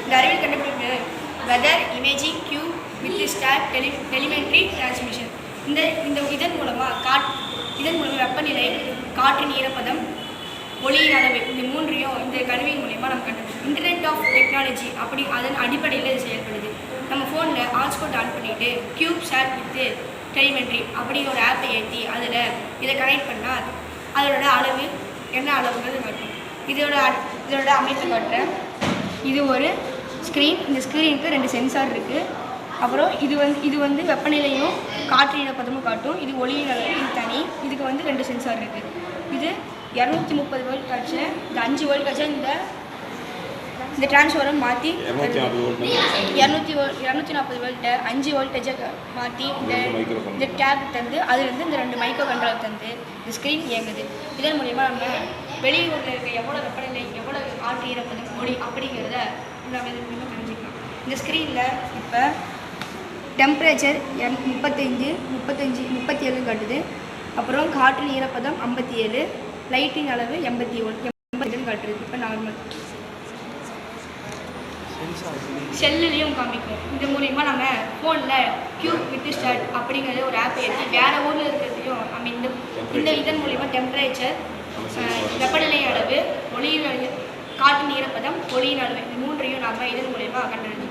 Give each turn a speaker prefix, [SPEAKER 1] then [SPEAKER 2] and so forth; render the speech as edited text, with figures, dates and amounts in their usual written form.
[SPEAKER 1] இந்த அறிவியல் கண்டுபிடிப்பு weather imaging cube with telemetry transmission. இதன் மூலமாக வெப்பநிலை, காற்றின் ஈரப்பதம், ஒளியின் அளவு, இந்த மூன்றையும் இந்த கருவியின் மூலயமா நம்ம கண்டுபிடிச்சோம். இன்டர்நெட் ஆஃப் டெக்னாலஜி அப்படி அதன் அடிப்படையில் இது செயல்படுது. நம்ம ஃபோனில் ஹாட்ஸ்பாட் ஆன் பண்ணிவிட்டு கியூப் ஷேர் வித் டெலிமெட்ரி அப்படிங்கிற ஒரு ஆப்பை ஏற்றி அதில் இதை கனெக்ட் பண்ணால் அதோட அளவு என்ன அளவுங்கிறது காட்டும். இதோட அமைப்பு காட்டுறேன். இது ஒரு ஸ்க்ரீன். இந்த ஸ்க்ரீனுக்கு 2 சென்சார் இருக்குது. அப்புறம் இது வந்து வெப்பநிலையும் காற்று ஈரப்பதமும் காட்டும். இது ஒளியின் அளவு, இது தனி. இதுக்கு வந்து 2 சென்சார் இருக்குது. இது 230 வோல்ட் ஆச்சு. இந்த 5 வோல்ட் ஆச்சு. இந்த டிரான்ஸ்ஃபார்மர் மாற்றி 240 வோல்ட்டை 5 வோல்டேஜை மாற்றி இந்த டேப் தந்து அதுலேருந்து இந்த 2 மைக்ரோ கண்ட்ரோலர் தந்து இந்த ஸ்க்ரீன் இயங்குது. இதன் மூலயமா நம்ம வெளியூரில் இருக்க எவ்வளோ வெப்பநிலை, எவ்வளோ காற்று ஈரப்பதம், ஒளி அப்படிங்கிறத நம்ம இது மூலமாக தெரிஞ்சுக்கலாம். இந்த ஸ்க்ரீனில் இப்போ டெம்பரேச்சர் 37 காட்டுது. அப்புறம் காற்றின் ஈரப்பதம் 57, லைட்டின் அளவு 80 காட்டுறது. இப்போ நார்மல் செல்லுலேயும் காமிக்கும். இது மூலிமா நம்ம ஃபோனில் கியூப் வித் ஸ்டார்ட் அப்படிங்கிறது ஒரு ஆப்பை ஏற்றி வேறு ஊரில் இருக்கிறதையும் நம்ம இதன் மூலிமா டெம்பரேச்சர், வெப்பநிலை அளவு, ஒளியின் அளவு, காற்றின் ஈரப்பதம், ஒளியின் அளவு, இந்த மூன்றையும் நம்ம இதன் மூலிமா கண்டறிஞ்சோம்.